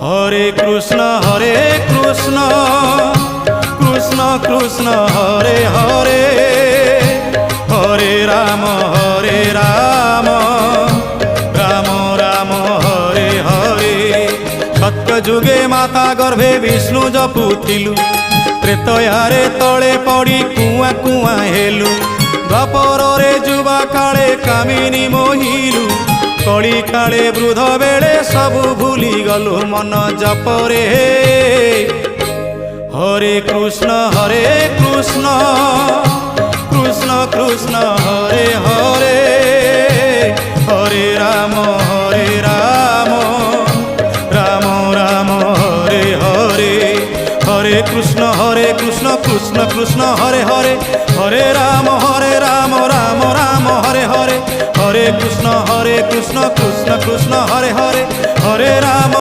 হরে কৃষ্ণ কৃষ্ণ কৃষ্ণ হরে হরে, হরে রাম রাম রাম হরে হরে। সত্য যুগে মাতা গর্ভে বিষ্ণু জপুথিলু, ত্রেতয়ারে তଳେ পড়ি কুয়া কুয়া হেলু। দ্বাপରରେ যুবা কাଳେ কামিনী মোহিলু, কଳି কাଳେ বৃদ্ধ বেড়ে সবু ভুলি গলু মন জপরে। হরে কৃষ্ণ কৃষ্ণ কৃষ্ণ হরে হরে, হরে রাম রাম রাম হরে হরে। হরে কৃষ্ণ কৃষ্ণ কৃষ্ণ হরে হরে, হরে রাম রাম রাম হরে হরে। হরে কৃষ্ণ কৃষ্ণ কৃষ্ণ হরে হরে, হরে রাম।